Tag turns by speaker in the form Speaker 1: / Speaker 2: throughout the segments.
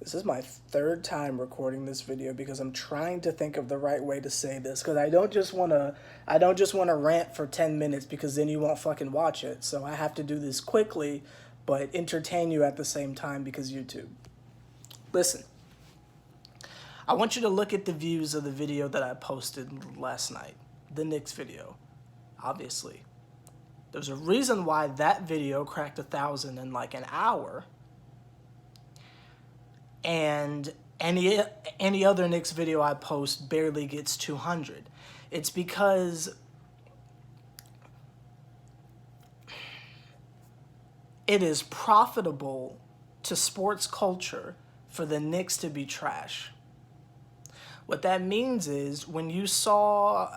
Speaker 1: This is my third time recording this video because I'm trying to think of the right way to say this, because I don't just want to rant for 10 minutes because then you won't fucking watch it. So I have to do this quickly but entertain you at the same time because YouTube. Listen. I want you to look at the views of the video that I posted last night, the Knicks video. Obviously, there's a reason why that video cracked 1,000 in like an hour. And any other Knicks video I post barely gets 200. It's because it is profitable to sports culture for the Knicks to be trash. What that means is when you saw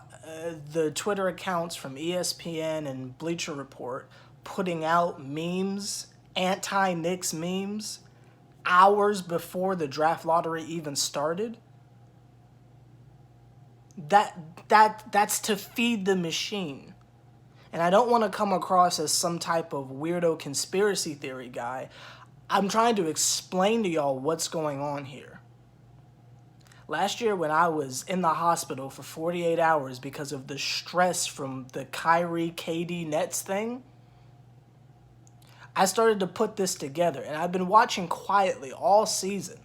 Speaker 1: the Twitter accounts from ESPN and Bleacher Report putting out memes, anti-Knicks memes, hours before the draft lottery even started, that's to feed the machine. And I don't want to come across as some type of weirdo conspiracy theory guy. I'm trying to explain to y'all what's going on here. Last year when I was in the hospital for 48 hours because of the stress from the Kyrie KD Nets thing, I started to put this together, and I've been watching quietly all season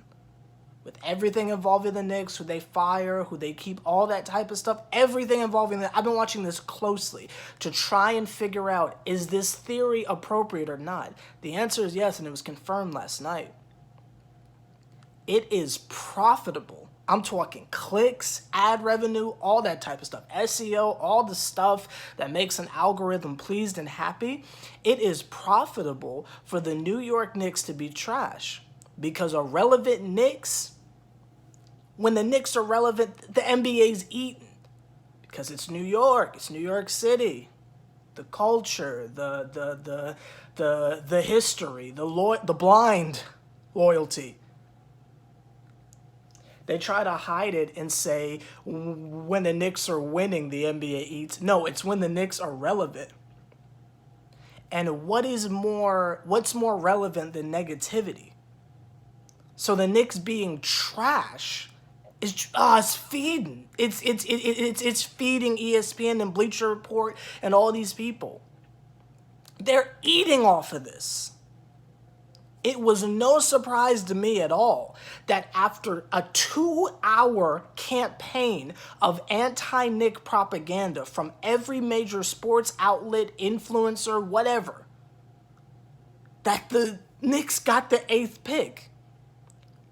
Speaker 1: with everything involving the Knicks, who they fire, who they keep, all that type of stuff, everything involving that. I've been watching this closely to try and figure out, is this theory appropriate or not? The answer is yes, and it was confirmed last night. It is profitable. I'm talking clicks, ad revenue, all that type of stuff. SEO, all the stuff that makes an algorithm pleased and happy. It is profitable for the New York Knicks to be trash. Because a relevant Knicks, when the Knicks are relevant, the NBA's eaten. Because it's New York City. The culture, the history, the blind loyalty. They try to hide it and say when the Knicks are winning, the NBA eats. No, it's when the Knicks are relevant. And what's more relevant than negativity? So the Knicks being trash is it's feeding. It's feeding ESPN and Bleacher Report and all these people. They're eating off of this. It was no surprise to me at all that after a 2-hour campaign of anti-Knick propaganda from every major sports outlet, influencer, whatever, that the Knicks got the 8th pick.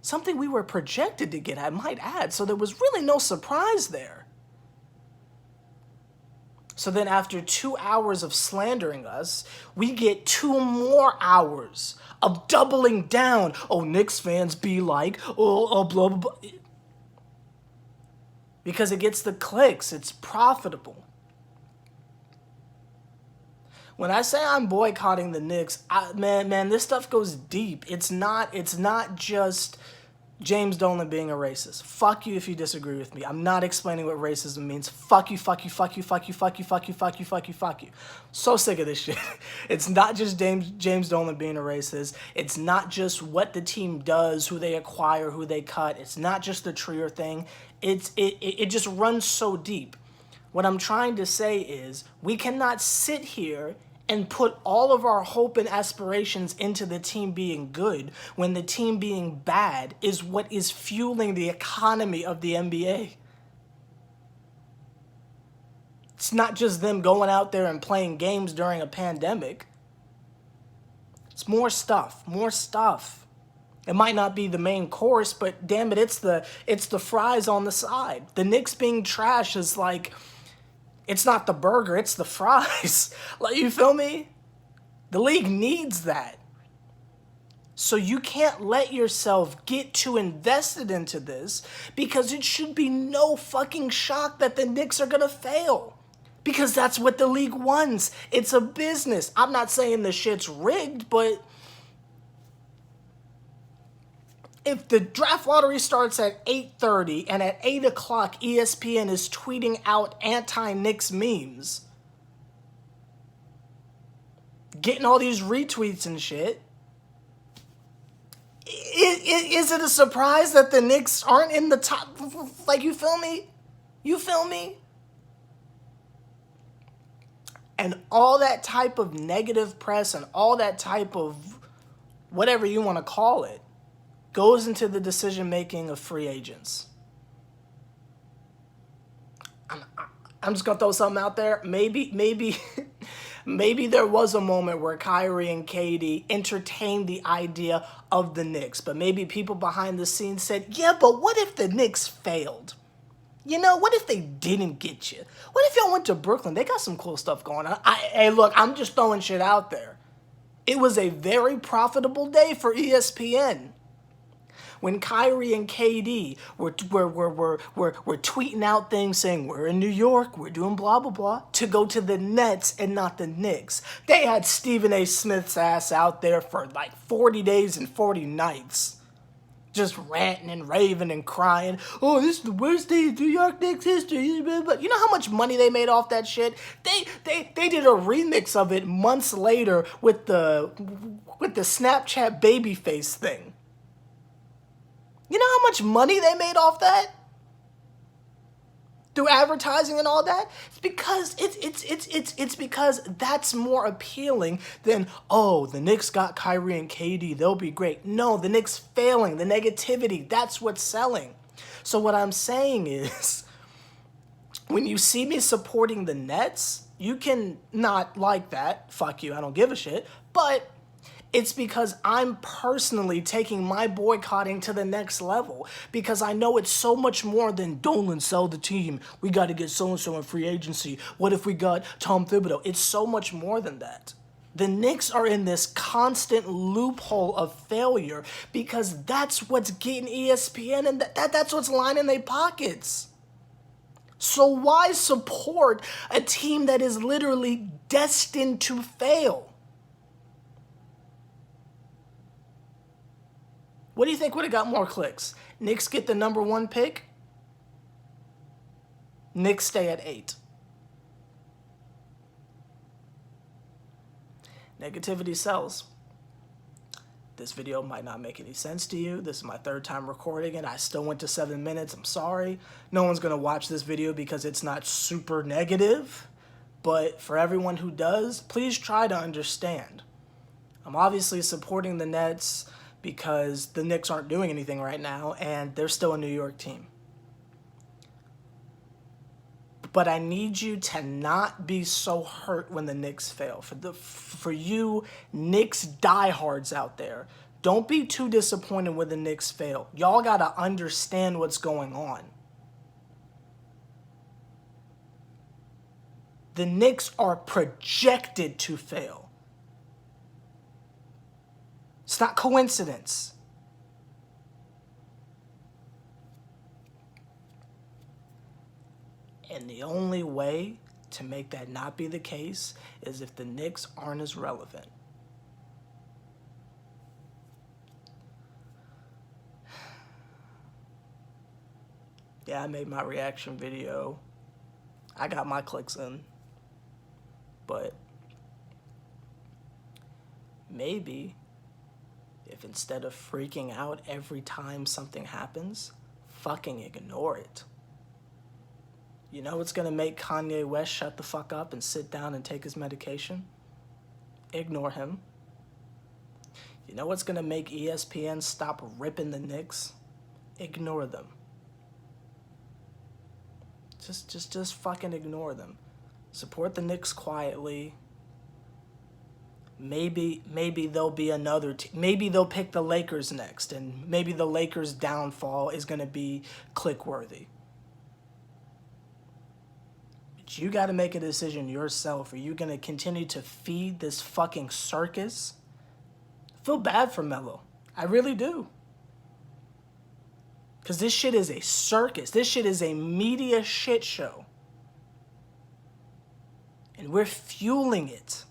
Speaker 1: Something we were projected to get, I might add, so there was really no surprise there. So then after 2 hours of slandering us, we get 2 more hours of doubling down. Oh, Knicks fans be like, blah, blah, blah. Because it gets the clicks. It's profitable. When I say I'm boycotting the Knicks, man, this stuff goes deep. It's not just James Dolan being a racist. Fuck you if you disagree with me. I'm not explaining what racism means. Fuck you, fuck you, fuck you, fuck you, fuck you, fuck you, fuck you, fuck you, fuck you. So sick of this shit. It's not just James Dolan being a racist. It's not just what the team does, who they acquire, who they cut. It's not just the Trier thing. It just runs so deep. What I'm trying to say is we cannot sit here and put all of our hope and aspirations into the team being good when the team being bad is what is fueling the economy of the NBA. It's not just them going out there and playing games during a pandemic. It's more stuff. It might not be the main course, but damn it, it's the fries on the side. The Knicks being trash is like, it's not the burger, it's the fries. Like, you feel me? The league needs that. So you can't let yourself get too invested into this because it should be no fucking shock that the Knicks are going to fail. Because that's what the league wants. It's a business. I'm not saying the shit's rigged, but if the draft lottery starts at 8:30 and at 8 o'clock ESPN is tweeting out anti-Knicks memes, getting all these retweets and shit, Is it a surprise that the Knicks aren't in the top? Like, you feel me? You feel me? And all that type of negative press and all that type of whatever you want to call it goes into the decision making of free agents. I'm just gonna throw something out there. Maybe maybe there was a moment where Kyrie and KD entertained the idea of the Knicks, but maybe people behind the scenes said, yeah, but what if the Knicks failed? You know, what if they didn't get you? What if y'all went to Brooklyn? They got some cool stuff going on. Hey, look, I'm just throwing shit out there. It was a very profitable day for ESPN. When Kyrie and KD were tweeting out things saying, we're in New York, we're doing blah, blah, blah, to go to the Nets and not the Knicks. They had Stephen A. Smith's ass out there for like 40 days and 40 nights. Just ranting and raving and crying. Oh, this is the worst day in New York Knicks history. But you know how much money they made off that shit? They did a remix of it months later with the Snapchat babyface thing. You know how much money they made off that? Through advertising and all that? It's because it's because that's more appealing than, oh, the Knicks got Kyrie and KD, they'll be great. No, the Knicks failing, the negativity, that's what's selling. So what I'm saying is, when you see me supporting the Nets, you can not like that. Fuck you, I don't give a shit. But it's because I'm personally taking my boycotting to the next level, because I know it's so much more than Dolan sell the team. We got to get so-and-so in free agency. What if we got Tom Thibodeau? It's so much more than that. The Knicks are in this constant loophole of failure because that's what's getting ESPN and that's what's lining their pockets. So why support a team that is literally destined to fail? What do you think would have got more clicks? Knicks get the number 1 pick. Knicks stay at 8. Negativity sells. This video might not make any sense to you. This is my 3rd time recording it. I still went to 7 minutes. I'm sorry. No one's going to watch this video because it's not super negative. But for everyone who does, please try to understand. I'm obviously supporting the Nets because the Knicks aren't doing anything right now, and they're still a New York team. But I need you to not be so hurt when the Knicks fail. For you Knicks diehards out there, don't be too disappointed when the Knicks fail. Y'all gotta understand what's going on. The Knicks are projected to fail. It's not coincidence. And the only way to make that not be the case is if the Knicks aren't as relevant. Yeah, I made my reaction video. I got my clicks in. But maybe if instead of freaking out every time something happens, fucking ignore it. You know what's gonna make Kanye West shut the fuck up and sit down and take his medication? Ignore him. You know what's gonna make ESPN stop ripping the Knicks? Ignore them. Just fucking ignore them. Support the Knicks quietly. Maybe there'll be another team. Maybe they'll pick the Lakers next, and maybe the Lakers' downfall is going to be click-worthy. But you got to make a decision yourself. Are you going to continue to feed this fucking circus? I feel bad for Melo. I really do. Because this shit is a circus. This shit is a media shit show. And we're fueling it.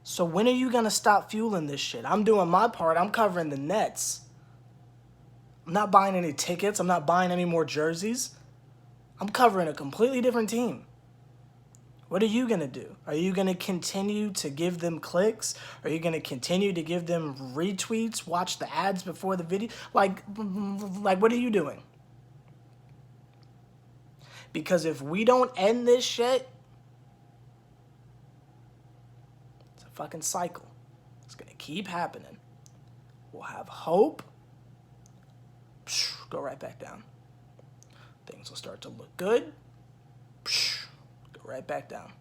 Speaker 1: So when are you going to stop fueling this shit? I'm doing my part. I'm covering the Nets. I'm not buying any tickets. I'm not buying any more jerseys. I'm covering a completely different team. What are you going to do? Are you going to continue to give them clicks? Are you going to continue to give them retweets, watch the ads before the video? Like what are you doing? Because if we don't end this shit, it's a fucking cycle. It's going to keep happening. We'll have hope. Go right back down. Things will start to look good. Go right back down.